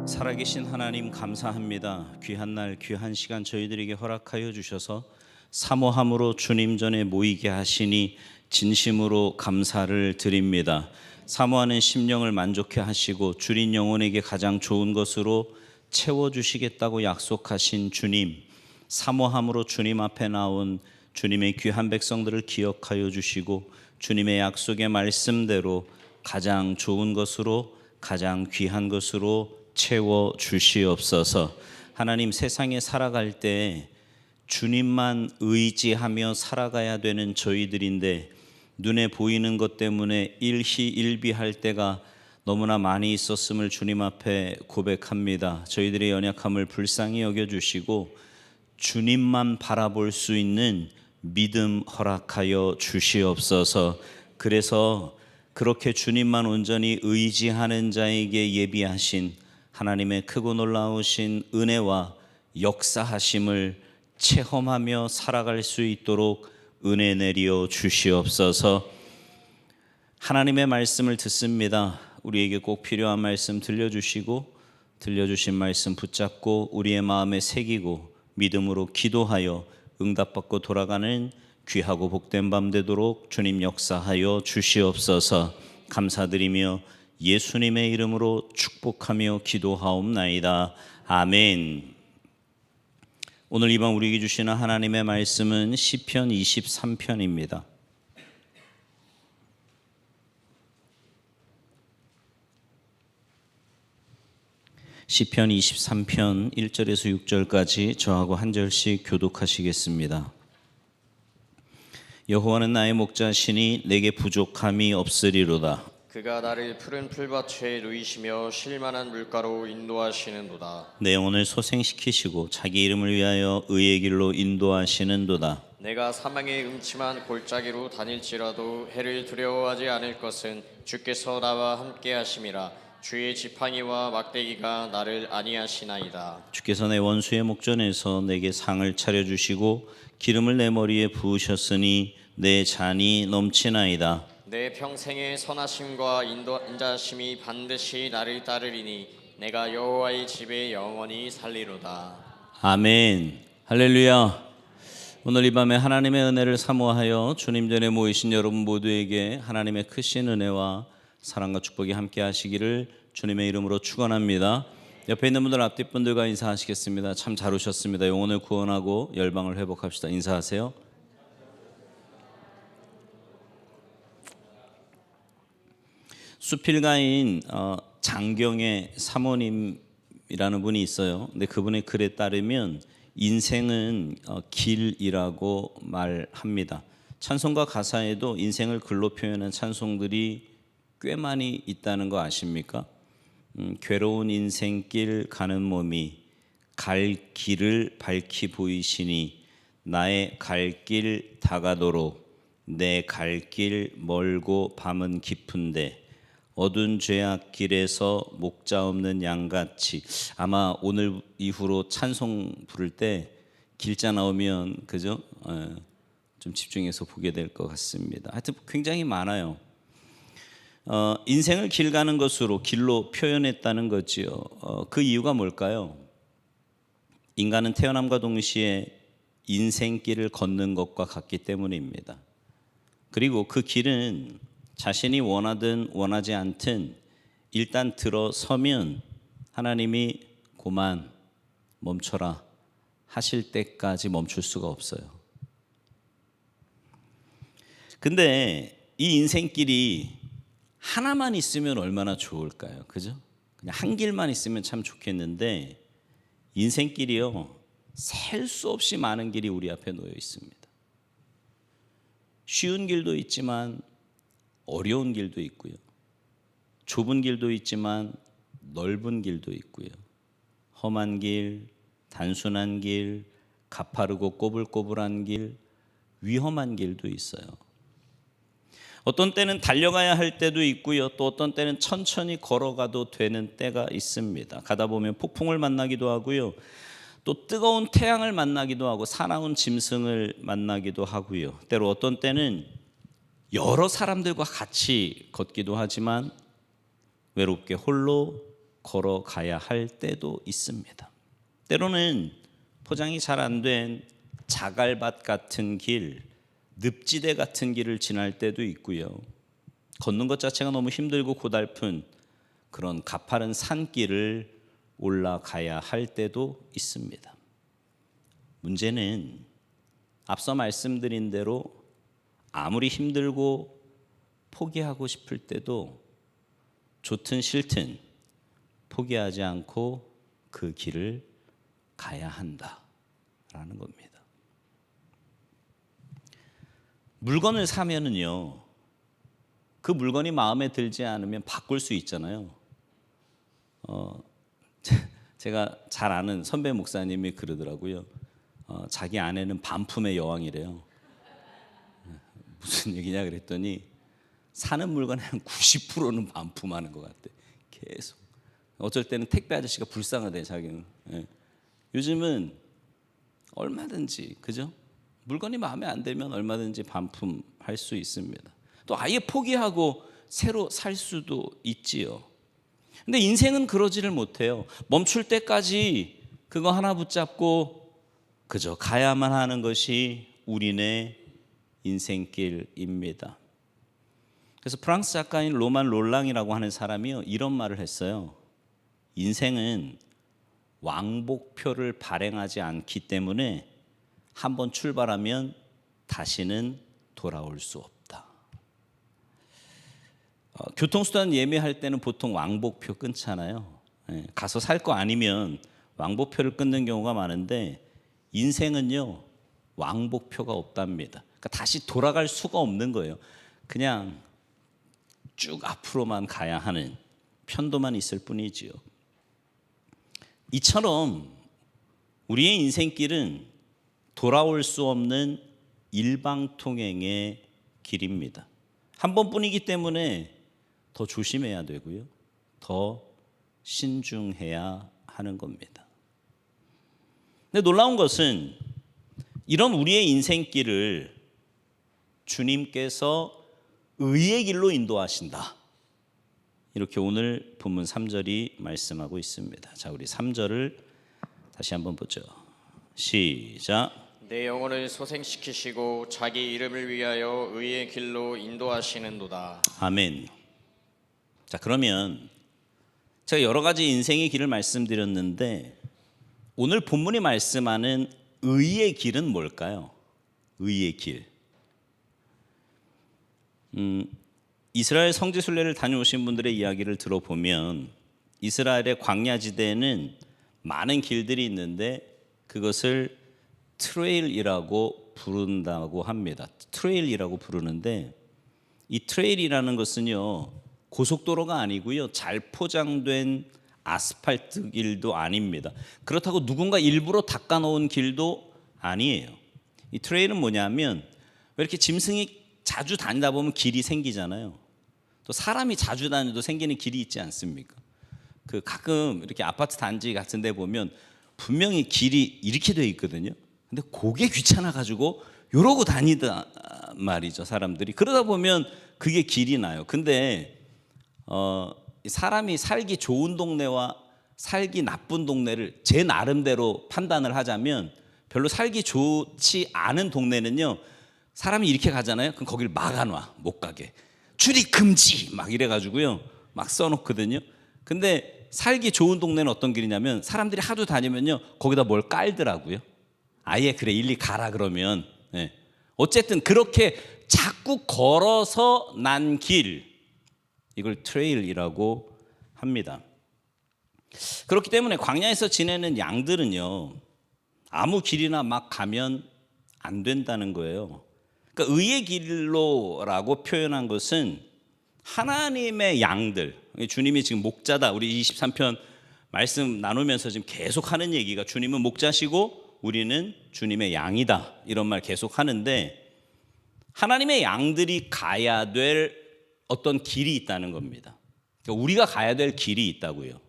살아계신 하나님 감사합니다. 귀한 날 귀한 시간 저희들에게 허락하여 주셔서 사모함으로 주님 전에 모이게 하시니 진심으로 감사를 드립니다. 사모하는 심령을 만족해 하시고 주린 영혼에게 가장 좋은 것으로 채워주시겠다고 약속하신 주님, 사모함으로 주님 앞에 나온 주님의 귀한 백성들을 기억하여 주시고 주님의 약속의 말씀대로 가장 좋은 것으로 가장 귀한 것으로 채워 주시옵소서. 하나님, 세상에 살아갈 때 주님만 의지하며 살아가야 되는 저희들인데 눈에 보이는 것 때문에 일희일비할 때가 너무나 많이 있었음을 주님 앞에 고백합니다. 저희들의 연약함을 불쌍히 여겨주시고 주님만 바라볼 수 있는 믿음 허락하여 주시옵소서. 그래서 그렇게 주님만 온전히 의지하는 자에게 예비하신 하나님의 크고 놀라우신 은혜와 역사하심을 체험하며 살아갈 수 있도록 은혜 내려 주시옵소서. 하나님의 말씀을 듣습니다. 우리에게 꼭 필요한 말씀 들려주시고 들려주신 말씀 붙잡고 우리의 마음에 새기고 믿음으로 기도하여 응답받고 돌아가는 귀하고 복된 밤 되도록 주님 역사하여 주시옵소서. 감사드리며 예수님의 이름으로 축복하며 기도하옵나이다. 아멘. 오늘 이 밤 우리에게 주시는 하나님의 말씀은 시편 23편입니다. 시편 23편 1절에서 6절까지 저하고 한 절씩 교독하시겠습니다. 여호와는 나의 목자시니 내게 부족함이 없으리로다. 그가 나를 푸른 풀밭에 누이시며 쉴만한 물가로 인도하시는도다. 내 영혼을 소생시키시고 자기 이름을 위하여 의의 길로 인도하시는도다. 내가 사망의 음침한 골짜기로 다닐지라도 해를 두려워하지 않을 것은 주께서 나와 함께 하심이라. 주의 지팡이와 막대기가 나를 안위하시나이다. 주께서 내 원수의 목전에서 내게 상을 차려주시고 기름을 내 머리에 부으셨으니 내 잔이 넘치나이다. 내 평생의 선하심과 인자하심이 반드시 나를 따르리니 내가 여호와의 집에 영원히 살리로다. 아멘. 할렐루야. 오늘 이 밤에 하나님의 은혜를 사모하여 주님 전에 모이신 여러분 모두에게 하나님의 크신 은혜와 사랑과 축복이 함께 하시기를 주님의 이름으로 축원합니다. 옆에 있는 분들 앞뒤 분들과 인사하시겠습니다. 참 잘 오셨습니다. 영혼을 구원하고 열방을 회복합시다. 인사하세요. 수필가인 장경의 사모님이라는 분이 있어요. 근데 그분의 글에 따르면 인생은 길이라고 말합니다. 찬송가 가사에도 인생을 글로 표현한 찬송들이 꽤 많이 있다는 거 아십니까? 괴로운 인생길 가는 몸이 갈 길을 밝히 보이시니 나의 갈 길 다가도록 내 갈 길 멀고 밤은 깊은데 어두운 죄악길에서 목자 없는 양같이. 아마 오늘 이후로 찬송 부를 때 길자 나오면 그죠? 좀 집중해서 보게 될 것 같습니다. 하여튼 굉장히 많아요. 인생을 길 가는 것으로 길로 표현했다는 거지요. 그 이유가 뭘까요? 인간은 태어남과 동시에 인생길을 걷는 것과 같기 때문입니다. 그리고 그 길은 자신이 원하든 원하지 않든 일단 들어서면 하나님이 고만 멈춰라 하실 때까지 멈출 수가 없어요. 근데 이 인생길이 하나만 있으면 얼마나 좋을까요? 그죠? 그냥 한 길만 있으면 참 좋겠는데 인생길이요, 셀 수 없이 많은 길이 우리 앞에 놓여 있습니다. 쉬운 길도 있지만 어려운 길도 있고요. 좁은 길도 있지만 넓은 길도 있고요. 험한 길, 단순한 길, 가파르고 꼬불꼬불한 길, 위험한 길도 있어요. 어떤 때는 달려가야 할 때도 있고요. 또 어떤 때는 천천히 걸어가도 되는 때가 있습니다. 가다 보면 폭풍을 만나기도 하고요. 또 뜨거운 태양을 만나기도 하고 사나운 짐승을 만나기도 하고요. 때로 어떤 때는 여러 사람들과 같이 걷기도 하지만 외롭게 홀로 걸어가야 할 때도 있습니다. 때로는 포장이 잘 안 된 자갈밭 같은 길, 늪지대 같은 길을 지날 때도 있고요. 걷는 것 자체가 너무 힘들고 고달픈 그런 가파른 산길을 올라가야 할 때도 있습니다. 문제는 앞서 말씀드린 대로 아무리 힘들고 포기하고 싶을 때도 좋든 싫든 포기하지 않고 그 길을 가야 한다라는 겁니다. 물건을 사면은요, 그 물건이 마음에 들지 않으면 바꿀 수 있잖아요. 제가 잘 아는 선배 목사님이 그러더라고요. 자기 아내는 반품의 여왕이래요. 무슨 얘기냐 그랬더니 사는 물건의 한 90%는 반품하는 것 같대. 계속. 어쩔 때는 택배 아저씨가 불쌍하대 자기는. 요즘은 얼마든지, 그죠? 물건이 마음에 안 들면 얼마든지 반품할 수 있습니다. 또 아예 포기하고 새로 살 수도 있지요. 근데 인생은 그러지를 못해요. 멈출 때까지 그거 하나 붙잡고 그저 가야만 하는 것이 우리네 인생길입니다. 그래서 프랑스 작가인 로만 롤랑이라고 하는 사람이요, 이런 말을 했어요. 인생은 왕복표를 발행하지 않기 때문에 한번 출발하면 다시는 돌아올 수 없다. 교통수단 예매할 때는 보통 왕복표 끊잖아요. 가서 살 거 아니면 왕복표를 끊는 경우가 많은데 인생은요, 왕복표가 없답니다. 그러니까 다시 돌아갈 수가 없는 거예요. 그냥 쭉 앞으로만 가야 하는 편도만 있을 뿐이지요. 이처럼 우리의 인생길은 돌아올 수 없는 일방통행의 길입니다. 한 번뿐이기 때문에 더 조심해야 되고요, 더 신중해야 하는 겁니다. 근데 놀라운 것은 이런 우리의 인생길을 주님께서 의의 길로 인도하신다, 이렇게 오늘 본문 3절이 말씀하고 있습니다. 자, 우리 3절을 다시 한번 보죠. 시작. 내 영혼을 소생시키시고 자기 이름을 위하여 의의 길로 인도하시는도다. 아멘. 자, 그러면 제가 여러 가지 인생의 길을 말씀드렸는데 오늘 본문이 말씀하는 의의 길은 뭘까요? 의의 길. 이스라엘 성지순례를 다녀오신 분들의 이야기를 들어보면 이스라엘의 광야지대에는 많은 길들이 있는데 그것을 트레일이라고 부른다고 합니다. 트레일이라고 부르는데 이 트레일이라는 것은요, 고속도로가 아니고요, 잘 포장된 아스팔트 길도 아닙니다. 그렇다고 누군가 일부러 닦아놓은 길도 아니에요. 이 트레일은 뭐냐면 왜 이렇게 짐승이 자주 다니다 보면 길이 생기잖아요. 또 사람이 자주 다녀도 생기는 길이 있지 않습니까? 그 가끔 이렇게 아파트 단지 같은 데 보면 분명히 길이 이렇게 돼 있거든요. 근데 그게 귀찮아 가지고 이러고 다니다 말이죠, 사람들이. 그러다 보면 그게 길이 나요. 근데 사람이 살기 좋은 동네와 살기 나쁜 동네를 제 나름대로 판단을 하자면 별로 살기 좋지 않은 동네는요, 사람이 이렇게 가잖아요. 그럼 거기를 막아놔, 못 가게. 출입 금지 막 이래가지고요, 막 써놓거든요. 근데 살기 좋은 동네는 어떤 길이냐면 사람들이 하도 다니면요, 거기다 뭘 깔더라고요. 아예 그래, 일리 가라 그러면. 어쨌든 그렇게 자꾸 걸어서 난 길, 이걸 트레일이라고 합니다. 그렇기 때문에 광야에서 지내는 양들은요, 아무 길이나 막 가면 안 된다는 거예요. 그러니까 의의 길로라고 표현한 것은 하나님의 양들, 주님이 지금 목자다, 우리 23편 말씀 나누면서 지금 계속 하는 얘기가 주님은 목자시고 우리는 주님의 양이다, 이런 말 계속 하는데 하나님의 양들이 가야 될 어떤 길이 있다는 겁니다. 그러니까 우리가 가야 될 길이 있다고요.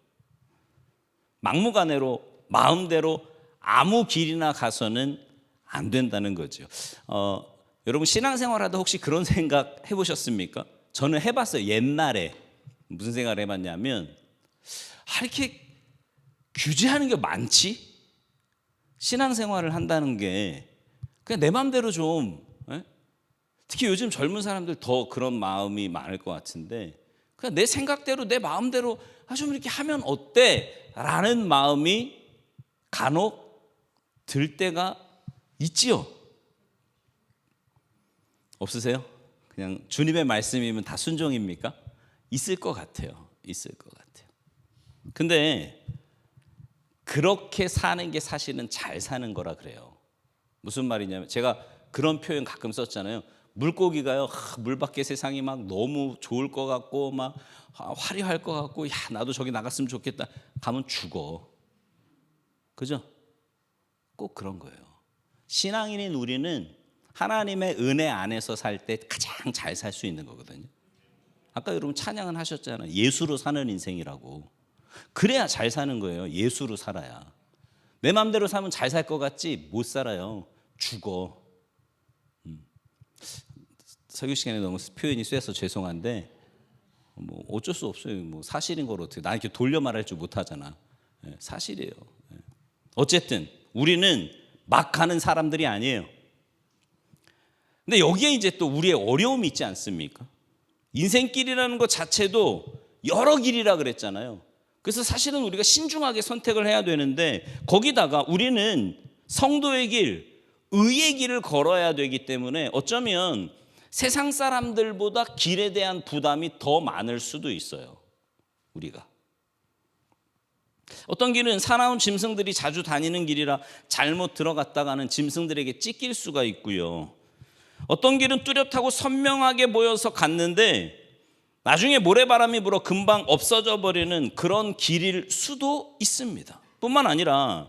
막무가내로 마음대로 아무 길이나 가서는 안 된다는 거죠. 여러분 신앙생활하다 혹시 그런 생각 해보셨습니까? 저는 해봤어요. 옛날에 무슨 생각을 해봤냐면 이렇게 규제하는 게 많지? 신앙생활을 한다는 게 그냥 내 마음대로 좀, 특히 요즘 젊은 사람들 더 그런 마음이 많을 것 같은데 그냥 내 생각대로 내 마음대로 좀 이렇게 하면 어때? 라는 마음이 간혹 들 때가 있지요. 없으세요? 그냥 주님의 말씀이면 다 순종입니까? 있을 것 같아요. 있을 것 같아요. 근데 그렇게 사는 게 사실은 잘 사는 거라 그래요. 무슨 말이냐면 제가 그런 표현 가끔 썼잖아요. 물고기가요, 물 밖의 세상이 막 너무 좋을 것 같고 막 화려할 것 같고, 야 나도 저기 나갔으면 좋겠다. 가면 죽어. 그죠? 꼭 그런 거예요. 신앙인인 우리는 하나님의 은혜 안에서 살 때 가장 잘 살 수 있는 거거든요. 아까 여러분 찬양은 하셨잖아요. 예수로 사는 인생이라고. 그래야 잘 사는 거예요. 예수로 살아야. 내 마음대로 살면 잘 살 것 같지 못 살아요. 죽어. 설교 시간에 너무 표현이 쎄서 죄송한데 뭐 어쩔 수 없어요. 뭐 사실인 걸 어떻게 나 이렇게 돌려 말할 줄 못하잖아. 사실이에요. 어쨌든 우리는 막 가는 사람들이 아니에요. 근데 여기에 이제 또 우리의 어려움이 있지 않습니까? 인생길이라는 것 자체도 여러 길이라 그랬잖아요. 그래서 사실은 우리가 신중하게 선택을 해야 되는데 거기다가 우리는 성도의 길, 의의 길을 걸어야 되기 때문에 어쩌면 세상 사람들보다 길에 대한 부담이 더 많을 수도 있어요. 우리가. 어떤 길은 사나운 짐승들이 자주 다니는 길이라 잘못 들어갔다가는 짐승들에게 찢길 수가 있고요. 어떤 길은 뚜렷하고 선명하게 보여서 갔는데 나중에 모래바람이 불어 금방 없어져 버리는 그런 길일 수도 있습니다. 뿐만 아니라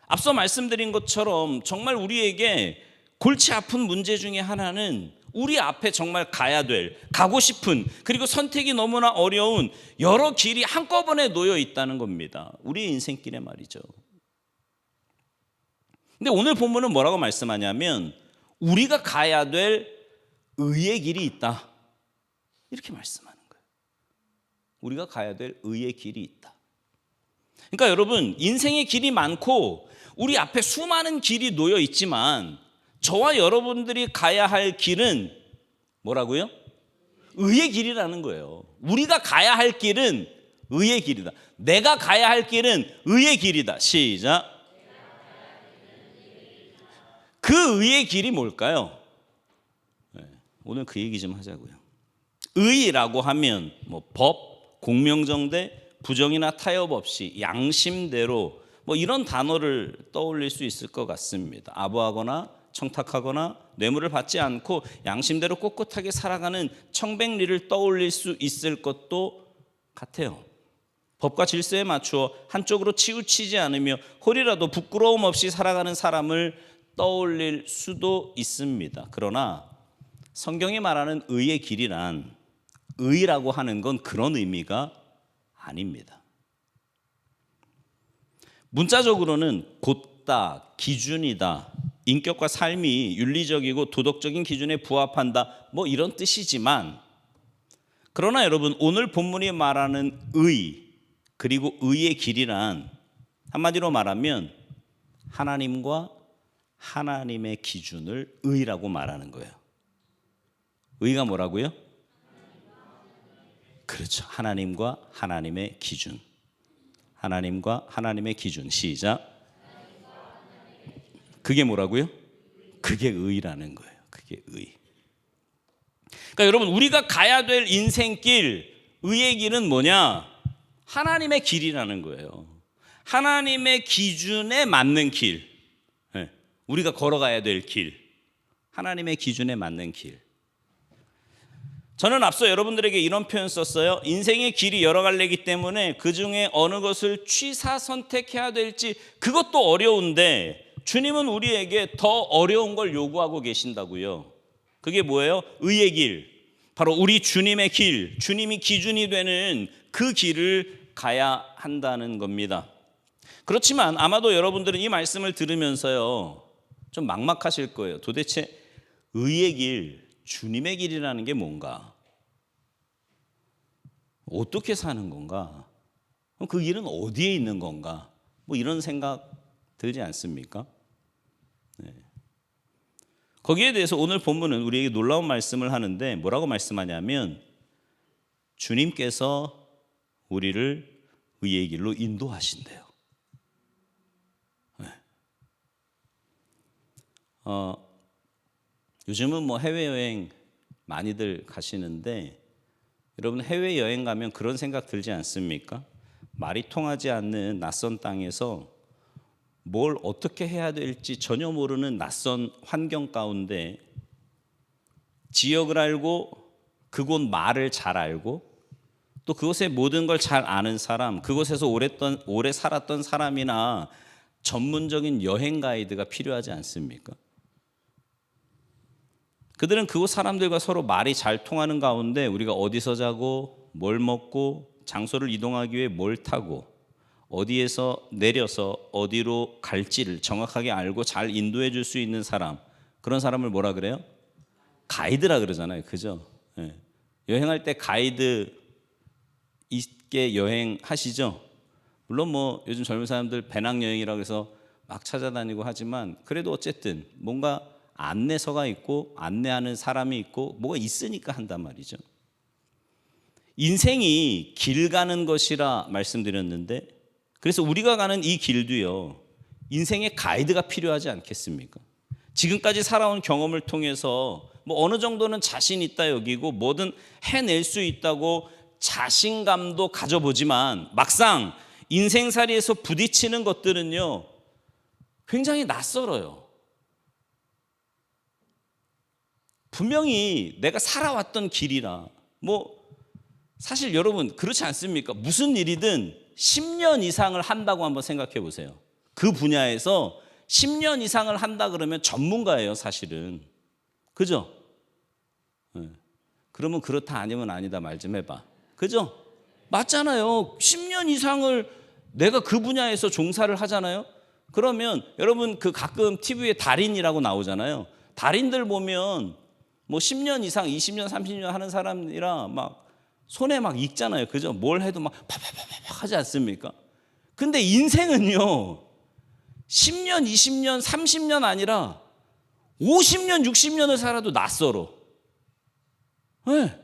앞서 말씀드린 것처럼 정말 우리에게 골치 아픈 문제 중에 하나는 우리 앞에 정말 가야 될, 가고 싶은, 그리고 선택이 너무나 어려운 여러 길이 한꺼번에 놓여 있다는 겁니다. 우리의 인생길에 말이죠. 근데 오늘 본문은 뭐라고 말씀하냐면 우리가 가야 될 의의 길이 있다. 이렇게 말씀하는 거예요. 우리가 가야 될 의의 길이 있다. 그러니까 여러분, 인생의 길이 많고 우리 앞에 수많은 길이 놓여 있지만 저와 여러분들이 가야 할 길은 뭐라고요? 의의 길이라는 거예요. 우리가 가야 할 길은 의의 길이다. 내가 가야 할 길은 의의 길이다. 시작. 그 의의 길이 뭘까요? 오늘 그 얘기 좀 하자고요. 의라고 하면 뭐 법, 공명정대, 부정이나 타협 없이 양심대로 뭐 이런 단어를 떠올릴 수 있을 것 같습니다. 아부하거나 청탁하거나 뇌물을 받지 않고 양심대로 꼿꼿하게 살아가는 청백리를 떠올릴 수 있을 것도 같아요. 법과 질서에 맞추어 한쪽으로 치우치지 않으며 홀이라도 부끄러움 없이 살아가는 사람을 떠올릴 수도 있습니다. 그러나 성경이 말하는 의의 길이란 의라고 하는 건 그런 의미가 아닙니다. 문자적으로는 곧다, 기준이다, 인격과 삶이 윤리적이고 도덕적인 기준에 부합한다, 뭐 이런 뜻이지만 그러나 여러분 오늘 본문이 말하는 의 그리고 의의 길이란 한마디로 말하면 하나님과 하나님의 기준을 의라고 말하는 거예요. 의가 뭐라고요? 그렇죠. 하나님과 하나님의 기준. 하나님과 하나님의 기준. 시작. 그게 뭐라고요? 그게 의라는 거예요. 그게 의. 그러니까 여러분 우리가 가야 될 인생길, 의의 길은 뭐냐? 하나님의 길이라는 거예요. 하나님의 기준에 맞는 길. 우리가 걸어가야 될 길. 하나님의 기준에 맞는 길. 저는 앞서 여러분들에게 이런 표현 썼어요. 인생의 길이 여러 갈래이기 때문에 그중에 어느 것을 취사 선택해야 될지 그것도 어려운데 주님은 우리에게 더 어려운 걸 요구하고 계신다고요. 그게 뭐예요? 의의 길. 바로 우리 주님의 길, 주님이 기준이 되는 그 길을 가야 한다는 겁니다. 그렇지만 아마도 여러분들은 이 말씀을 들으면서요 좀 막막하실 거예요. 도대체 의의 길, 주님의 길이라는 게 뭔가? 어떻게 사는 건가? 그럼 그 길은 어디에 있는 건가? 뭐 이런 생각 들지 않습니까? 네. 거기에 대해서 오늘 본문은 우리에게 놀라운 말씀을 하는데 뭐라고 말씀하냐면 주님께서 우리를 의의 길로 인도하신대요. 네. 요즘은 뭐 해외여행 많이들 가시는데 여러분 해외여행 가면 그런 생각 들지 않습니까? 말이 통하지 않는 낯선 땅에서 뭘 어떻게 해야 될지 전혀 모르는 낯선 환경 가운데 지역을 알고 그곳 말을 잘 알고 또 그곳의 모든 걸 잘 아는 사람, 그곳에서 오래 살았던 사람이나 전문적인 여행 가이드가 필요하지 않습니까? 그들은 그곳 사람들과 서로 말이 잘 통하는 가운데 우리가 어디서 자고 뭘 먹고 장소를 이동하기 위해 뭘 타고 어디에서 내려서 어디로 갈지를 정확하게 알고 잘 인도해 줄 수 있는 사람, 그런 사람을 뭐라 그래요? 가이드라 그러잖아요. 그죠? 네. 여행할 때 가이드 있게 여행하시죠? 물론 뭐 요즘 젊은 사람들 배낭여행이라고 해서 막 찾아다니고 하지만 그래도 어쨌든 뭔가 안내서가 있고 안내하는 사람이 있고 뭐가 있으니까 한단 말이죠. 인생이 길 가는 것이라 말씀드렸는데 그래서 우리가 가는 이 길도요 인생의 가이드가 필요하지 않겠습니까? 지금까지 살아온 경험을 통해서 뭐 어느 정도는 자신 있다 여기고 뭐든 해낼 수 있다고 자신감도 가져보지만 막상 인생살이에서 부딪히는 것들은요 굉장히 낯설어요. 분명히 내가 살아왔던 길이라 뭐 사실 여러분 그렇지 않습니까? 무슨 일이든 10년 이상을 한다고 한번 생각해 보세요. 그 분야에서 10년 이상을 한다 그러면 전문가예요 사실은. 그죠? 네. 그러면 그렇다 아니면 아니다 말 좀 해봐. 그죠? 맞잖아요. 10년 이상을 내가 그 분야에서 종사를 하잖아요. 그러면 여러분 그 가끔 TV에 달인이라고 나오잖아요. 달인들 보면 뭐 10년 이상 20년 30년 하는 사람이라 막 손에 막 익잖아요. 그죠? 뭘 해도 막 팍팍팍팍 하지 않습니까? 근데 인생은요 10년 20년 30년 아니라 50년 60년을 살아도 낯설어. 네.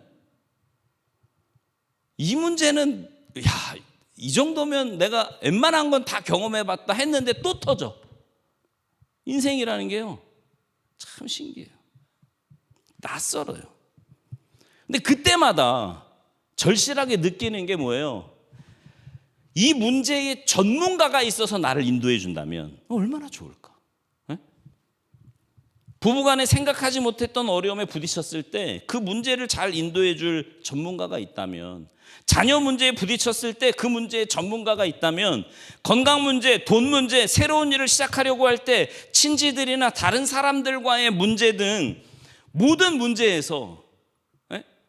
이 문제는 이 정도면 내가 웬만한 건 다 경험해봤다 했는데 또 터져. 인생이라는 게요 참 신기해요. 낯설어요. 근데 그때마다 절실하게 느끼는 게 뭐예요? 이 문제에 전문가가 있어서 나를 인도해 준다면 얼마나 좋을까? 네? 부부간에 생각하지 못했던 어려움에 부딪혔을 때 그 문제를 잘 인도해 줄 전문가가 있다면, 자녀 문제에 부딪혔을 때 그 문제에 전문가가 있다면, 건강 문제, 돈 문제, 새로운 일을 시작하려고 할 때 친지들이나 다른 사람들과의 문제 등 모든 문제에서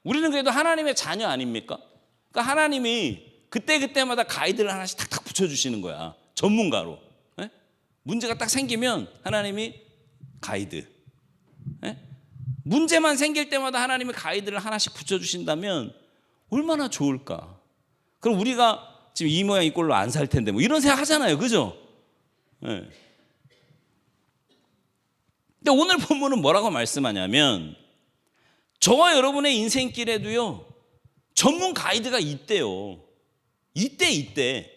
우리는 그래도 하나님의 자녀 아닙니까? 그러니까 하나님이 그때그때마다 가이드를 하나씩 탁탁 붙여주시는 거야. 전문가로. 문제가 딱 생기면 하나님이 가이드. 문제만 생길 때마다 하나님이 가이드를 하나씩 붙여주신다면 얼마나 좋을까? 그럼 우리가 지금 이 모양 이 꼴로 안 살 텐데 뭐 이런 생각 하잖아요. 그죠? 근데 오늘 본문은 뭐라고 말씀하냐면 저와 여러분의 인생길에도요 전문 가이드가 있대요. 이때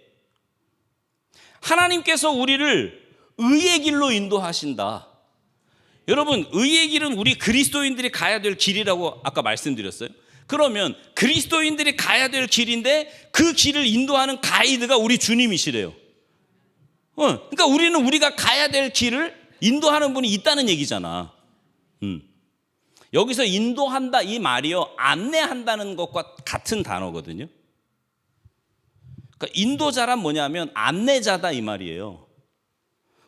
하나님께서 우리를 의의 길로 인도하신다. 여러분 의의 길은 우리 그리스도인들이 가야 될 길이라고 아까 말씀드렸어요. 그러면 그리스도인들이 가야 될 길인데 그 길을 인도하는 가이드가 우리 주님이시래요. 그러니까 우리가 가야 될 길을 인도하는 분이 있다는 얘기잖아. 여기서 인도한다 이 말이요 안내한다는 것과 같은 단어거든요. 그러니까 인도자란 뭐냐면 안내자다 이 말이에요.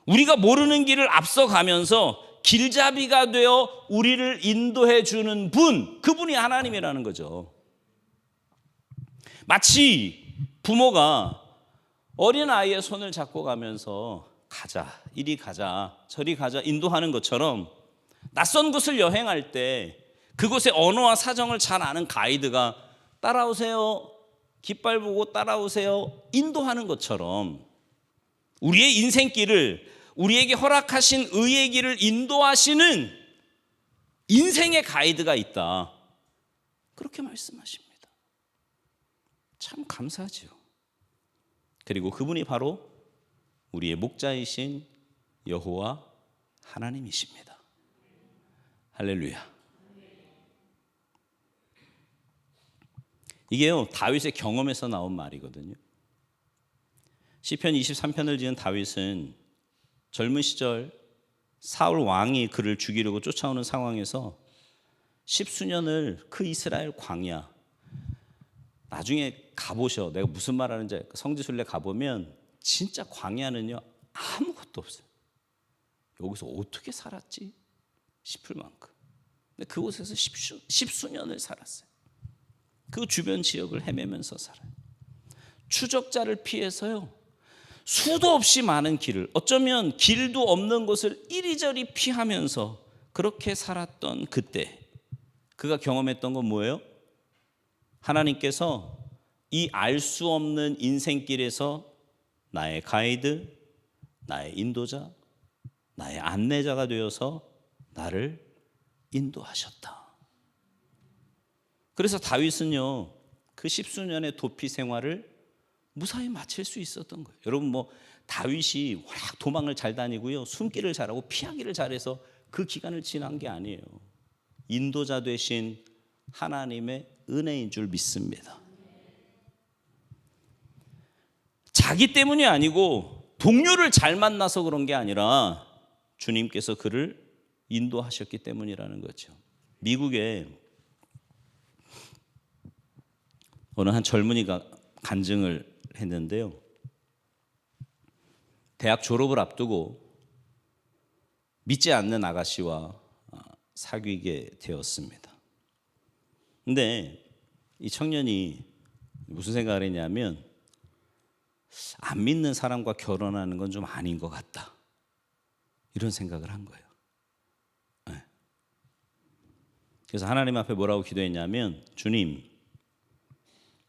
우리가 모르는 길을 앞서가면서 길잡이가 되어 우리를 인도해 주는 분, 그분이 하나님이라는 거죠. 마치 부모가 어린아이의 손을 잡고 가면서 가자, 이리 가자, 저리 가자 인도하는 것처럼 낯선 곳을 여행할 때 그곳의 언어와 사정을 잘 아는 가이드가 따라오세요, 깃발 보고 따라오세요 인도하는 것처럼 우리의 인생길을, 우리에게 허락하신 의의 길을 인도하시는 인생의 가이드가 있다, 그렇게 말씀하십니다. 참 감사하죠. 그리고 그분이 바로 우리의 목자이신 여호와 하나님이십니다. 할렐루야. 이게요, 다윗의 경험에서 나온 말이거든요. 시편 23편을 지은 다윗은 젊은 시절 사울 왕이 그를 죽이려고 쫓아오는 상황에서 십수년을 그 이스라엘 광야, 나중에 가보셔. 내가 무슨 말 하는지 알까? 성지순례 가보면 진짜 광야는요 아무것도 없어요. 여기서 어떻게 살았지 싶을 만큼. 근데 그곳에서 십수년을 살았어요. 그 주변 지역을 헤매면서 살아요. 추적자를 피해서요 수도 없이 많은 길을, 어쩌면 길도 없는 곳을 이리저리 피하면서 그렇게 살았던 그때 그가 경험했던 건 뭐예요? 하나님께서 이 알 수 없는 인생길에서 나의 가이드, 나의 인도자, 나의 안내자가 되어서 나를 인도하셨다. 그래서 다윗은요 그 십수년의 도피 생활을 무사히 마칠 수 있었던 거예요. 여러분 뭐 다윗이 워낙 도망을 잘 다니고요 숨기를 잘하고 피하기를 잘해서 그 기간을 지난 게 아니에요. 인도자 되신 하나님의 은혜인 줄 믿습니다. 자기 때문이 아니고 동료를 잘 만나서 그런 게 아니라 주님께서 그를 인도하셨기 때문이라는 거죠. 미국에 어느 한 젊은이가 간증을 했는데요, 대학 졸업을 앞두고 믿지 않는 아가씨와 사귀게 되었습니다. 근데 이 청년이 무슨 생각을 했냐면 안 믿는 사람과 결혼하는 건 좀 아닌 것 같다, 이런 생각을 한 거예요. 네. 그래서 하나님 앞에 뭐라고 기도했냐면, 주님,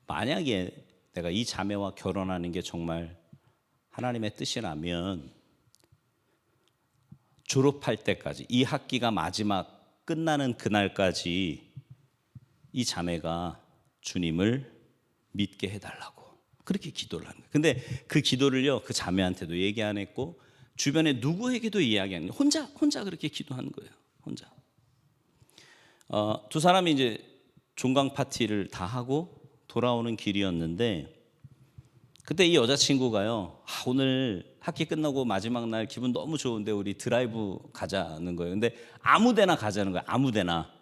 만약에 내가 이 자매와 결혼하는 게 정말 하나님의 뜻이라면 졸업할 때까지, 이 학기가 마지막 끝나는 그날까지 이 자매가 주님을 믿게 해달라고 그렇게 기도를 하는 거예요. 근데 그 기도를요 그 자매한테도 얘기 안 했고 주변에 누구에게도 이야기 안 했고 혼자 그렇게 기도한 거예요. 혼자. 두 사람이 이제 종강 파티를 다 하고 돌아오는 길이었는데 그때 이 여자친구가요 오늘 학기 끝나고 마지막 날 기분 너무 좋은데 우리 드라이브 가자는 거예요. 근데 아무데나 가자는 거예요. 아무데나.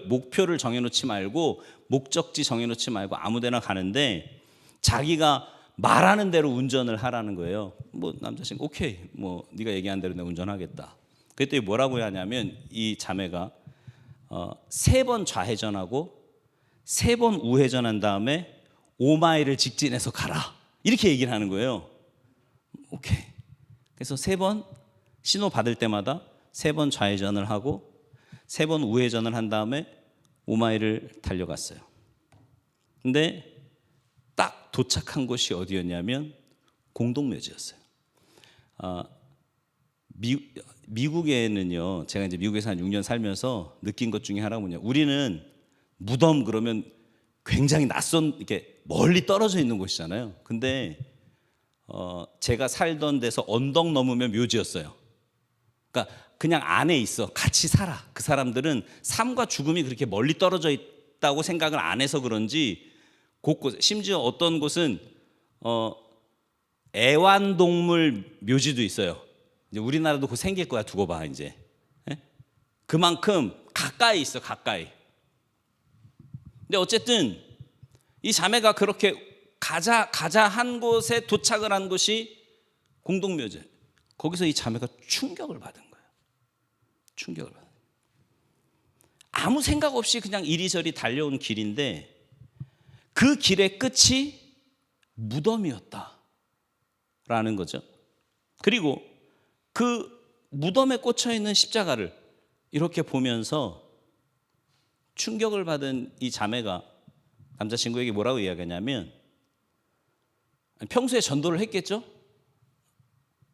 목표를 정해놓지 말고, 목적지 정해놓지 말고 아무데나 가는데 자기가 말하는 대로 운전을 하라는 거예요. 뭐 남자친구 오케이, 뭐 네가 얘기한 대로 내가 운전하겠다. 그랬더니 뭐라고 하냐면 이 자매가 3번 좌회전하고 3번 우회전한 다음에 5마일을 직진해서 가라, 이렇게 얘기를 하는 거예요. 오케이. 그래서 3번 신호 받을 때마다 3번 좌회전을 하고 3번 우회전을 한 다음에 5마일을 달려갔어요. 근데 딱 도착한 곳이 어디였냐면 공동묘지였어요. 미국에는요, 제가 이제 미국에서 한 6년 살면서 느낀 것 중에 하나가 뭐냐, 우리는 무덤 그러면 굉장히 낯선, 이렇게 멀리 떨어져 있는 곳이잖아요. 근데 제가 살던 데서 언덕 넘으면 묘지였어요. 그러니까 그냥 안에 있어, 같이 살아. 그 사람들은 삶과 죽음이 그렇게 멀리 떨어져 있다고 생각을 안 해서 그런지 곳곳에, 심지어 어떤 곳은 애완동물 묘지도 있어요. 이제 우리나라도 곧 생길 거야. 두고 봐 이제. 그만큼 가까이 있어, 가까이. 근데 어쨌든 이 자매가 그렇게 가자 한 곳에 도착을 한 곳이 공동묘지. 거기서 이 자매가 충격을 받은 거예요. 충격을 받은. 아무 생각 없이 그냥 이리저리 달려온 길인데 그 길의 끝이 무덤이었다라는 거죠. 그리고 그 무덤에 꽂혀 있는 십자가를 이렇게 보면서 충격을 받은 이 자매가 남자친구에게 뭐라고 이야기하냐면, 평소에 전도를 했겠죠?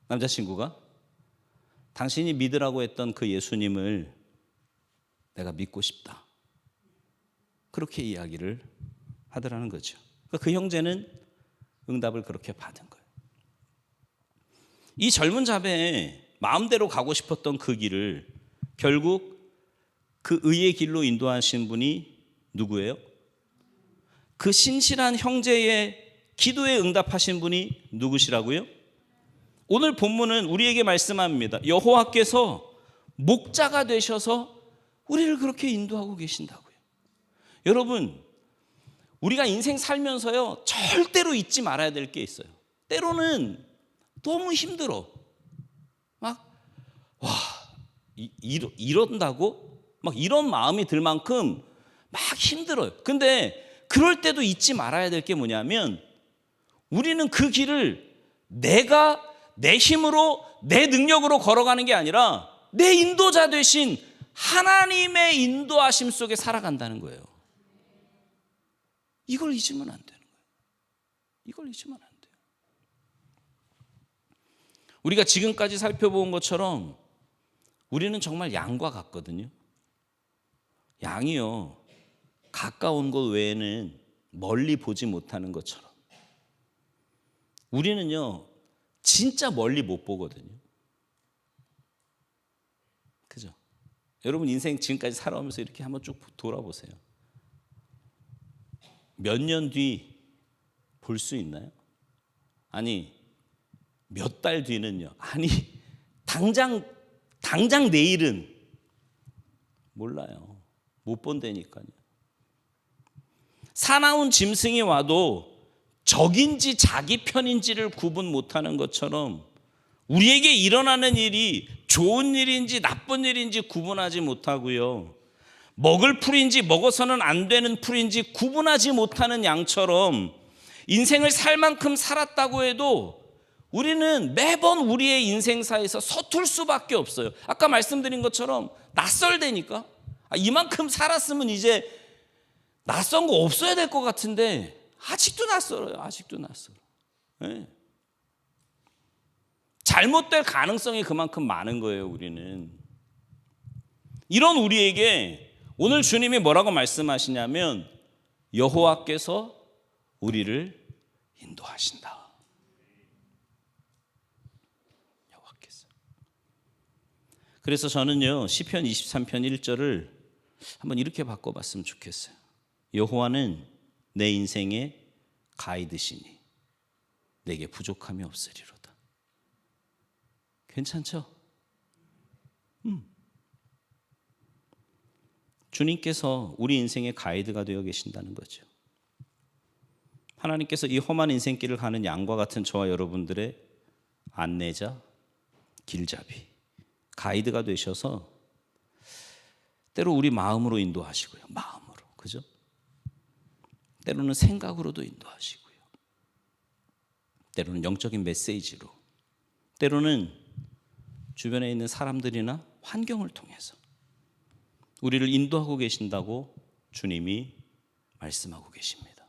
남자친구가 당신이 믿으라고 했던 그 예수님을 내가 믿고 싶다, 그렇게 이야기를 하더라는 거죠. 그 형제는 응답을 그렇게 받은 거예요. 이 젊은 자매의 마음대로 가고 싶었던 그 길을 결국 그 의의 길로 인도하신 분이 누구예요? 그 신실한 형제의 기도에 응답하신 분이 누구시라고요? 오늘 본문은 우리에게 말씀합니다. 여호와께서 목자가 되셔서 우리를 그렇게 인도하고 계신다고요. 여러분, 우리가 인생 살면서요, 절대로 잊지 말아야 될 게 있어요. 때로는 너무 힘들어. 이런다고? 막 이런 마음이 들 만큼 막 힘들어요. 근데 그럴 때도 잊지 말아야 될 게 뭐냐면, 우리는 그 길을 내가 내 힘으로, 내 능력으로 걸어가는 게 아니라 내 인도자 되신 하나님의 인도하심 속에 살아간다는 거예요. 이걸 잊으면 안 되는 거예요. 이걸 잊으면 안 돼요. 우리가 지금까지 살펴본 것처럼 우리는 정말 양과 같거든요. 양이요, 가까운 곳 외에는 멀리 보지 못하는 것처럼 우리는요, 진짜 멀리 못 보거든요. 그죠? 여러분 인생 지금까지 살아오면서 이렇게 한번 쭉 돌아보세요. 몇 년 뒤 볼 수 있나요? 아니, 몇 달 뒤는요? 아니, 당장 내일은 몰라요. 못 본다니까요. 사나운 짐승이 와도 적인지 자기 편인지를 구분 못하는 것처럼 우리에게 일어나는 일이 좋은 일인지 나쁜 일인지 구분하지 못하고요, 먹을 풀인지 먹어서는 안 되는 풀인지 구분하지 못하는 양처럼 인생을 살 만큼 살았다고 해도 우리는 매번 우리의 인생사에서 서툴 수밖에 없어요. 아까 말씀드린 것처럼 낯설다니까. 이만큼 살았으면 이제 낯선 거 없어야 될 것 같은데 아직도 낯설어요. 아직도 낯설어. 네. 잘못될 가능성이 그만큼 많은 거예요. 우리는. 이런 우리에게 오늘 주님이 뭐라고 말씀하시냐면, 여호와께서 우리를 인도하신다. 여호와께서. 그래서 저는요, 시편 23편 1절을 한번 이렇게 바꿔봤으면 좋겠어요. 여호와는 내 인생의 가이드시니 내게 부족함이 없으리로다. 괜찮죠? 주님께서 우리 인생의 가이드가 되어 계신다는 거죠. 하나님께서 이 험한 인생길을 가는 양과 같은 저와 여러분들의 안내자, 길잡이, 가이드가 되셔서 때로 우리 마음으로 인도하시고요. 마음으로. 그죠? 때로는 생각으로도 인도하시고요. 때로는 영적인 메시지로, 때로는 주변에 있는 사람들이나 환경을 통해서 우리를 인도하고 계신다고 주님이 말씀하고 계십니다.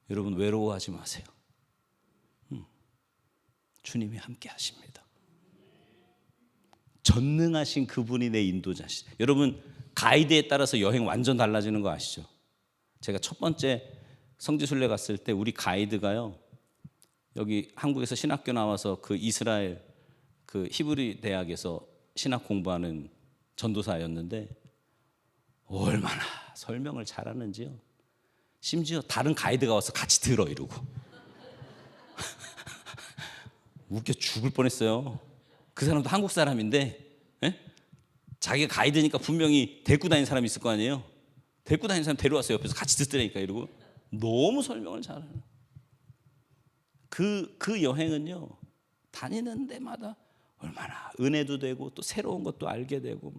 여러분 외로워하지 마세요. 주님이 함께 하십니다. 전능하신 그분이 내 인도자시죠. 여러분 가이드에 따라서 여행 완전 달라지는 거 아시죠? 제가 첫 번째 성지순례 갔을 때 우리 가이드가요, 여기 한국에서 신학교 나와서 그 이스라엘 그 히브리 대학에서 신학 공부하는 전도사였는데 얼마나 설명을 잘하는지요. 심지어 다른 가이드가 와서 같이 들어 이러고 웃겨 죽을 뻔했어요. 그 사람도 한국 사람인데 자기가 가이드니까 분명히 데리고 다니는 사람이 있을 거 아니에요. 데리고 다니는 사람 데려와서 옆에서 같이 듣더라니까 이러고 너무 설명을 잘하는. 그 여행은요, 다니는 데마다 얼마나 은혜도 되고 또 새로운 것도 알게 되고.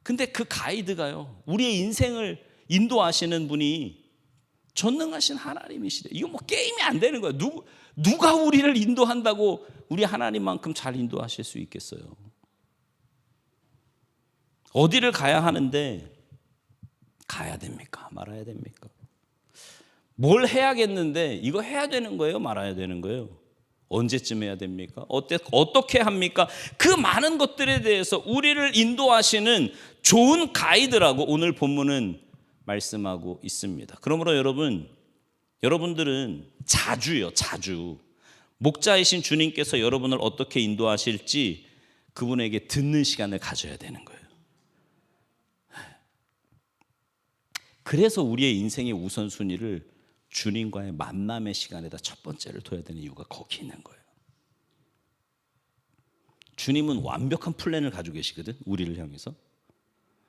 근데 그 가이드가요, 우리의 인생을 인도하시는 분이 전능하신 하나님이시래. 이거 뭐 게임이 안 되는 거야. 누가 우리를 인도한다고 우리 하나님만큼 잘 인도하실 수 있겠어요? 어디를 가야 하는데 가야 됩니까? 말아야 됩니까? 뭘 해야겠는데 이거 해야 되는 거예요? 말아야 되는 거예요? 언제쯤 해야 됩니까? 어떻게 합니까? 그 많은 것들에 대해서 우리를 인도하시는 좋은 가이드라고 오늘 본문은 말씀하고 있습니다. 그러므로 여러분들은 자주 목자이신 주님께서 여러분을 어떻게 인도하실지 그분에게 듣는 시간을 가져야 되는 거예요. 그래서 우리의 인생의 우선순위를 주님과의 만남의 시간에다 첫 번째를 둬야 되는 이유가 거기 있는 거예요. 주님은 완벽한 플랜을 가지고 계시거든. 우리를 향해서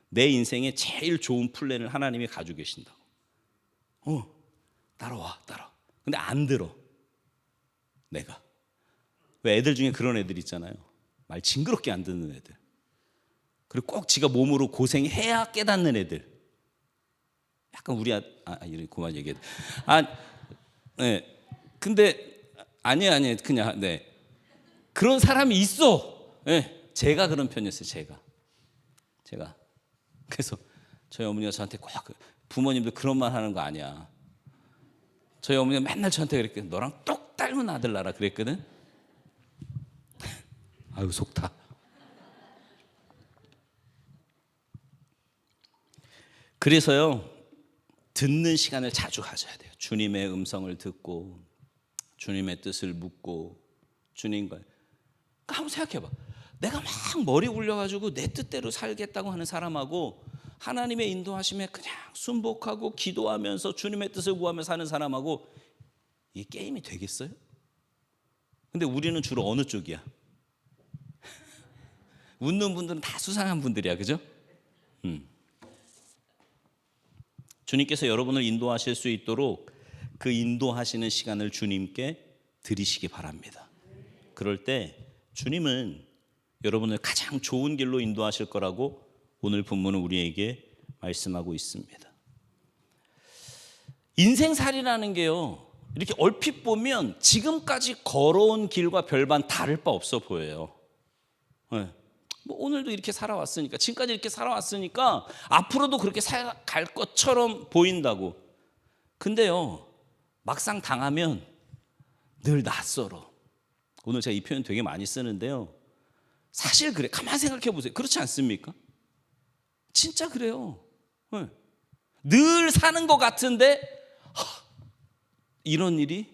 내 인생에 제일 좋은 플랜을 하나님이 가지고 계신다고. 따라와. 근데 안 들어. 내가. 왜 애들 중에 그런 애들 있잖아요. 말 징그럽게 안 듣는 애들. 그리고 꼭 지가 몸으로 고생해야 깨닫는 애들. 약간 우리 이런 그만 얘기해. 네. 근데 아니 그냥 네. 그런 사람이 있어. 네. 제가 그런 편이었어요. 제가. 그래서 저희 어머니가 저한테 꼭 부모님도 그런 말 하는 거 아니야. 저희 어머니가 맨날 저한테 그랬거든. 너랑 똑 닮은 아들 낳아라 그랬거든. 아유 속타. 그래서요. 듣는 시간을 자주 가져야 돼요. 주님의 음성을 듣고 주님의 뜻을 묻고 주님과 한번 생각해봐. 내가 막 머리 굴려가지고 내 뜻대로 살겠다고 하는 사람하고 하나님의 인도하심에 그냥 순복하고 기도하면서 주님의 뜻을 구하면서 사는 사람하고 이게 게임이 되겠어요? 근데 우리는 주로 어느 쪽이야? 웃는 분들은 다 수상한 분들이야, 그죠? 주님께서 여러분을 인도하실 수 있도록 그 인도하시는 시간을 주님께 드리시기 바랍니다. 그럴 때 주님은 여러분을 가장 좋은 길로 인도하실 거라고 오늘 본문은 우리에게 말씀하고 있습니다. 인생살이라는 게요, 이렇게 얼핏 보면 지금까지 걸어온 길과 별반 다를 바 없어 보여요. 네. 뭐 오늘도 이렇게 살아왔으니까, 지금까지 이렇게 살아왔으니까 앞으로도 그렇게 살아갈 것처럼 보인다고. 근데요, 막상 당하면 늘 낯설어. 오늘 제가 이 표현 되게 많이 쓰는데요, 사실 그래. 가만히 생각해 보세요. 그렇지 않습니까? 진짜 그래요. 네. 늘 사는 것 같은데 이런 일이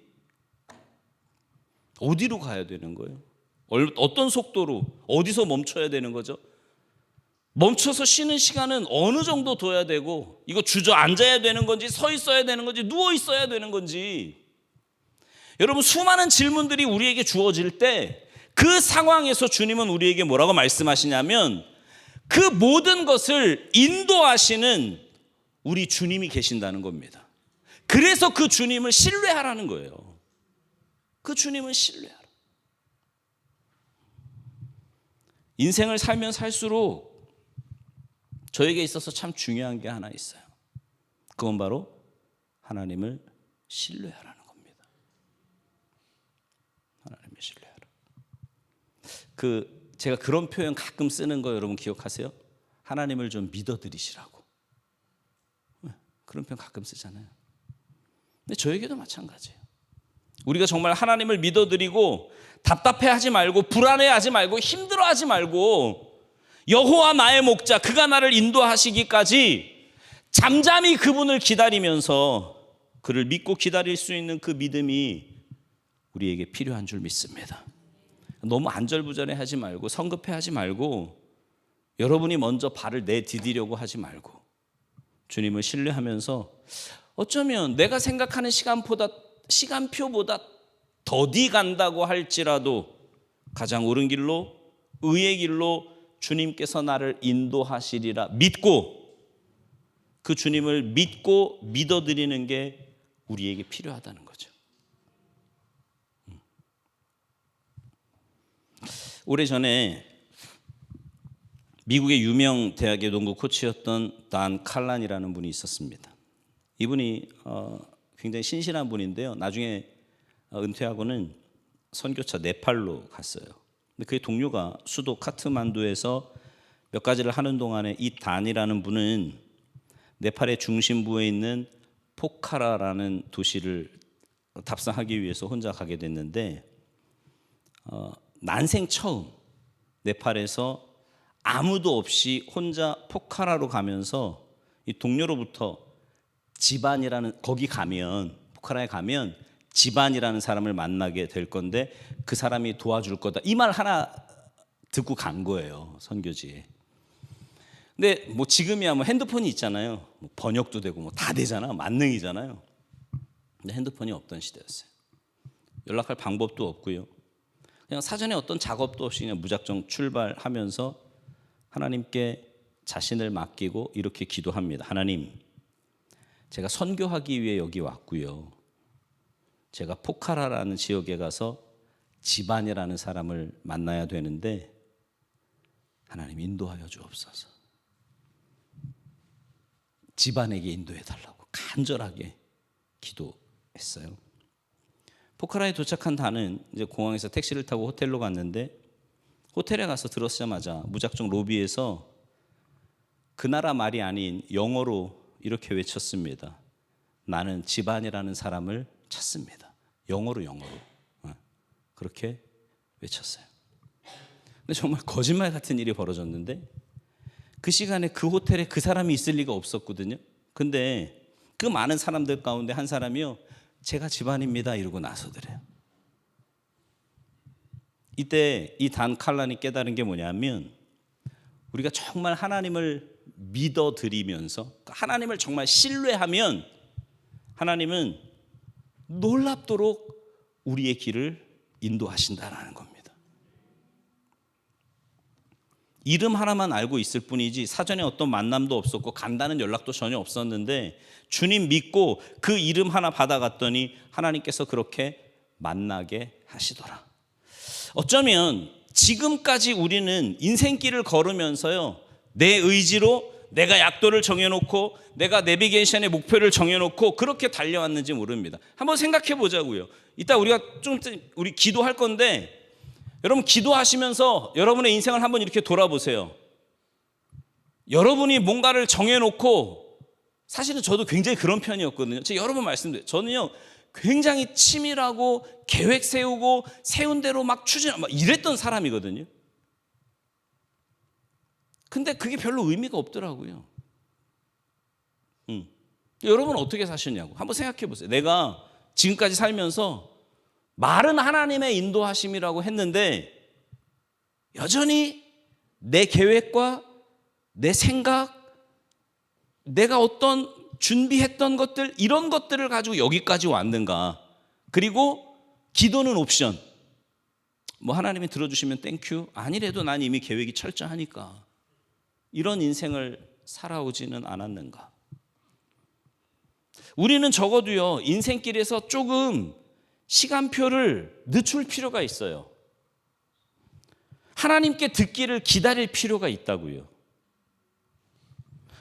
어디로 가야 되는 거예요? 어떤 속도로, 어디서 멈춰야 되는 거죠? 멈춰서 쉬는 시간은 어느 정도 둬야 되고, 이거 주저앉아야 되는 건지 서 있어야 되는 건지 누워 있어야 되는 건지. 여러분, 수많은 질문들이 우리에게 주어질 때 그 상황에서 주님은 우리에게 뭐라고 말씀하시냐면, 그 모든 것을 인도하시는 우리 주님이 계신다는 겁니다. 그래서 그 주님을 신뢰하라는 거예요. 그 주님을 신뢰하라. 인생을 살면 살수록 저에게 있어서 참 중요한 게 하나 있어요. 그건 바로 하나님을 신뢰하라는 겁니다. 하나님을 신뢰하라. 제가 그런 표현 가끔 쓰는 거 여러분 기억하세요? 하나님을 좀 믿어드리시라고. 그런 표현 가끔 쓰잖아요. 근데 저에게도 마찬가지예요. 우리가 정말 하나님을 믿어드리고 답답해하지 말고 불안해하지 말고 힘들어하지 말고, 여호와 나의 목자, 그가 나를 인도하시기까지 잠잠히 그분을 기다리면서 그를 믿고 기다릴 수 있는 그 믿음이 우리에게 필요한 줄 믿습니다. 너무 안절부절해하지 말고 성급해하지 말고 여러분이 먼저 발을 내디디려고 하지 말고 주님을 신뢰하면서 어쩌면 내가 생각하는 시간표보다 더디 간다고 할지라도 가장 옳은 길로, 의의 길로 주님께서 나를 인도하시리라 믿고, 그 주님을 믿고 믿어드리는 게 우리에게 필요하다는 거죠. 오래전에 미국의 유명 대학의 농구 코치였던 단 칼란이라는 분이 있었습니다. 이분이 굉장히 신실한 분인데요, 나중에 은퇴하고는 선교차 네팔로 갔어요. 근데 그의 동료가 수도 카트만두에서 몇 가지를 하는 동안에 이 단이라는 분은 네팔의 중심부에 있는 포카라라는 도시를 답사하기 위해서 혼자 가게 됐는데 난생 처음 네팔에서 아무도 없이 혼자 포카라로 가면서 이 동료로부터 지반이라는, 거기 가면, 포카라에 가면 지반이라는 사람을 만나게 될 건데 그 사람이 도와줄 거다, 이 말 하나 듣고 간 거예요, 선교지에. 근데 뭐 지금이야 뭐 핸드폰이 있잖아요. 뭐 번역도 되고 뭐 다 되잖아, 만능이잖아요. 근데 핸드폰이 없던 시대였어요. 연락할 방법도 없고요. 그냥 사전에 어떤 작업도 없이 그냥 무작정 출발하면서 하나님께 자신을 맡기고 이렇게 기도합니다. 하나님, 제가 선교하기 위해 여기 왔고요. 제가 포카라라는 지역에 가서 지반이라는 사람을 만나야 되는데 하나님 인도하여 주옵소서. 지반에게 인도해 달라고 간절하게 기도했어요. 포카라에 도착한 다는 이제 공항에서 택시를 타고 호텔로 갔는데 호텔에 가서 들어서자마자 무작정 로비에서 그 나라 말이 아닌 영어로 이렇게 외쳤습니다. 나는 지반이라는 사람을 찾습니다. 영어로 그렇게 외쳤어요. 근데 정말 거짓말 같은 일이 벌어졌는데 그 시간에 그 호텔에 그 사람이 있을 리가 없었거든요. 근데 그 많은 사람들 가운데 한 사람이요, 제가 지반입니다 이러고 나서더래요. 이때 이 단 칼란이 깨달은 게 뭐냐면 우리가 정말 하나님을 믿어드리면서 하나님을 정말 신뢰하면 하나님은 놀랍도록 우리의 길을 인도하신다라는 겁니다. 이름 하나만 알고 있을 뿐이지 사전에 어떤 만남도 없었고 간다는 연락도 전혀 없었는데 주님 믿고 그 이름 하나 받아갔더니 하나님께서 그렇게 만나게 하시더라. 어쩌면 지금까지 우리는 인생길을 걸으면서요, 내 의지로 내가 약도를 정해놓고 내가 내비게이션의 목표를 정해놓고 그렇게 달려왔는지 모릅니다. 한번 생각해 보자고요. 이따 우리가 우리 기도할 건데 여러분 기도하시면서 여러분의 인생을 한번 이렇게 돌아보세요. 여러분이 뭔가를 정해놓고, 사실은 저도 굉장히 그런 편이었거든요. 제가 여러 번 말씀드려요. 저는요 굉장히 치밀하고 계획 세우고 세운 대로 막 추진하고 막 이랬던 사람이거든요. 근데 그게 별로 의미가 없더라고요. 여러분은 어떻게 사셨냐고 한번 생각해 보세요. 내가 지금까지 살면서 말은 하나님의 인도하심이라고 했는데 여전히 내 계획과 내 생각, 내가 어떤 준비했던 것들, 이런 것들을 가지고 여기까지 왔는가. 그리고 기도는 옵션. 뭐 하나님이 들어주시면 땡큐, 아니래도 난 이미 계획이 철저하니까. 이런 인생을 살아오지는 않았는가. 우리는 적어도요 인생길에서 조금 시간표를 늦출 필요가 있어요. 하나님께 듣기를 기다릴 필요가 있다고요.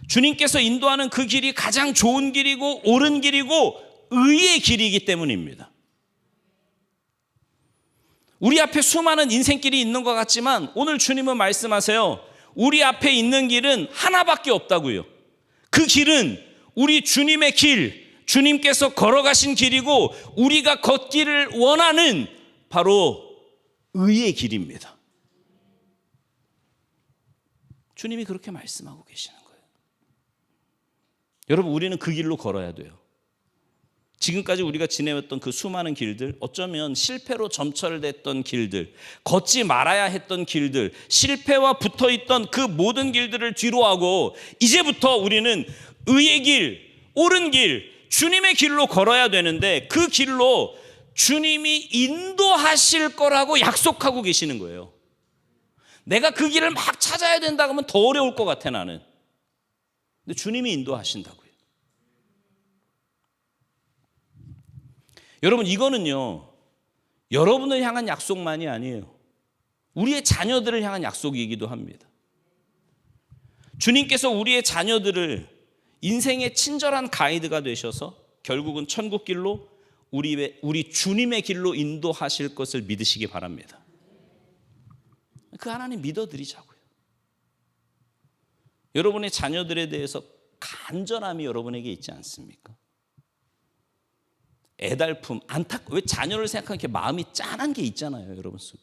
주님께서 인도하는 그 길이 가장 좋은 길이고 옳은 길이고 의의 길이기 때문입니다. 우리 앞에 수많은 인생길이 있는 것 같지만 오늘 주님은 말씀하세요. 우리 앞에 있는 길은 하나밖에 없다고요. 그 길은 우리 주님의 길, 주님께서 걸어가신 길이고 우리가 걷기를 원하는 바로 의의 길입니다. 주님이 그렇게 말씀하고 계시는 거예요. 여러분, 우리는 그 길로 걸어야 돼요. 지금까지 우리가 지내왔던 그 수많은 길들, 어쩌면 실패로 점철됐던 길들, 걷지 말아야 했던 길들, 실패와 붙어있던 그 모든 길들을 뒤로하고 이제부터 우리는 의의 길, 옳은 길, 주님의 길로 걸어야 되는데 그 길로 주님이 인도하실 거라고 약속하고 계시는 거예요. 내가 그 길을 막 찾아야 된다 그러면 더 어려울 것 같아 나는. 근데 주님이 인도하신다고요. 여러분, 이거는요 여러분을 향한 약속만이 아니에요. 우리의 자녀들을 향한 약속이기도 합니다. 주님께서 우리의 자녀들을 인생의 친절한 가이드가 되셔서 결국은 천국 길로 우리 주님의 길로 인도하실 것을 믿으시기 바랍니다. 그 하나님 믿어드리자고요. 여러분의 자녀들에 대해서 간절함이 여러분에게 있지 않습니까? 애달픔, 왜 자녀를 생각하면 이렇게 마음이 짠한 게 있잖아요, 여러분 속에.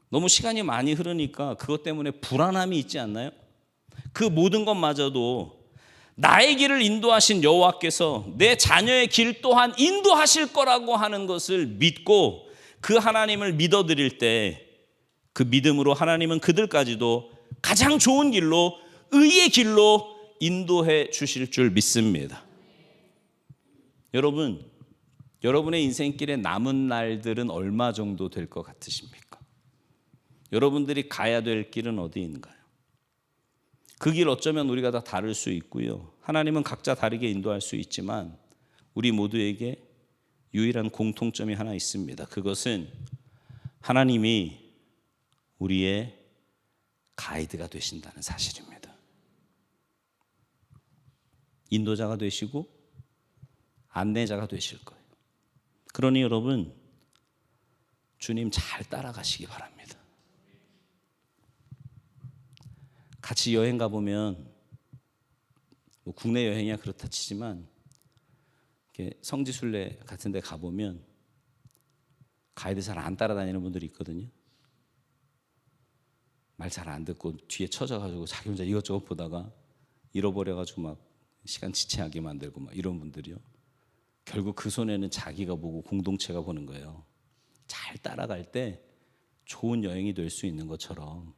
너무 시간이 많이 흐르니까 그것 때문에 불안함이 있지 않나요? 그 모든 것마저도 나의 길을 인도하신 여호와께서 내 자녀의 길 또한 인도하실 거라고 하는 것을 믿고 그 하나님을 믿어드릴 때 그 믿음으로 하나님은 그들까지도 가장 좋은 길로, 의의 길로 인도해 주실 줄 믿습니다. 여러분, 여러분의 인생길에 남은 날들은 얼마 정도 될 것 같으십니까? 여러분들이 가야 될 길은 어디인가요? 그 길 어쩌면 우리가 다 다를 수 있고요. 하나님은 각자 다르게 인도할 수 있지만 우리 모두에게 유일한 공통점이 하나 있습니다. 그것은 하나님이 우리의 가이드가 되신다는 사실입니다. 인도자가 되시고 안내자가 되실 거예요. 그러니 여러분, 주님 잘 따라가시기 바랍니다. 같이 여행 가보면 뭐 국내 여행이야 그렇다 치지만 이렇게 성지순례 같은 데 가보면 가이드 잘 안 따라다니는 분들이 있거든요. 말 잘 안 듣고 뒤에 처져가지고 자기 혼자 이것저것 보다가 잃어버려가지고 막 시간 지체하게 만들고 막 이런 분들이요. 결국 그 손해는 자기가 보고 공동체가 보는 거예요. 잘 따라갈 때 좋은 여행이 될 수 있는 것처럼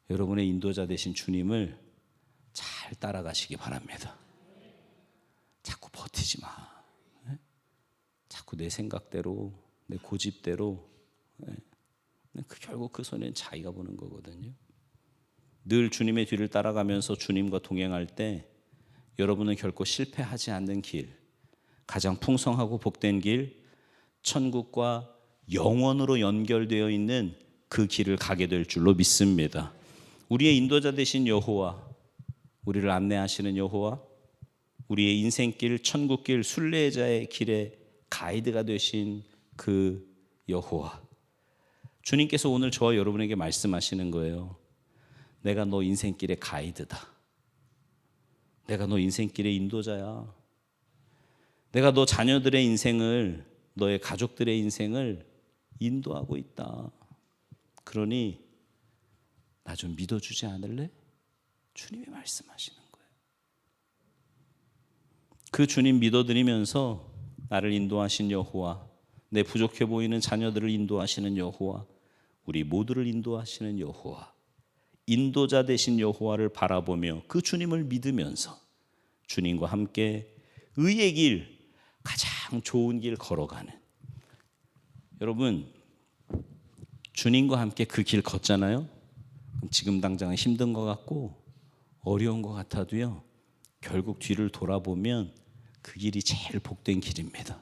여러분의 인도자 되신 주님을 잘 따라가시기 바랍니다. 자꾸 버티지 마. 자꾸 내 생각대로, 내 고집대로. 결국 그 손해는 자기가 보는 거거든요. 늘 주님의 뒤를 따라가면서 주님과 동행할 때 여러분은 결코 실패하지 않는 길, 가장 풍성하고 복된 길, 천국과 영원으로 연결되어 있는 그 길을 가게 될 줄로 믿습니다. 우리의 인도자 되신 여호와, 우리를 안내하시는 여호와, 우리의 인생길, 천국길, 순례자의 길에 가이드가 되신 그 여호와, 주님께서 오늘 저와 여러분에게 말씀하시는 거예요. 내가 너 인생길의 가이드다. 내가 너 인생길의 인도자야. 내가 너 자녀들의 인생을, 너의 가족들의 인생을 인도하고 있다. 그러니 나 좀 믿어주지 않을래? 주님이 말씀하시는 거예요. 그 주님 믿어드리면서 나를 인도하신 여호와, 내 부족해 보이는 자녀들을 인도하시는 여호와, 우리 모두를 인도하시는 여호와, 인도자 되신 여호와를 바라보며 그 주님을 믿으면서 주님과 함께 의의 길, 가장 좋은 길 걸어가는, 여러분 주님과 함께 그 길 걷잖아요. 그럼 지금 당장은 힘든 것 같고 어려운 것 같아도요, 결국 뒤를 돌아보면 그 길이 제일 복된 길입니다.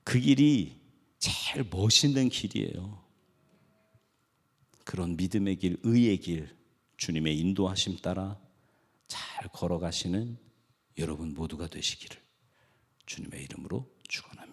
그 길이 제일 멋있는 길이에요. 그런 믿음의 길, 의의 길, 주님의 인도하심 따라 잘 걸어가시는 여러분 모두가 되시기를 주님의 이름으로 축원합니다.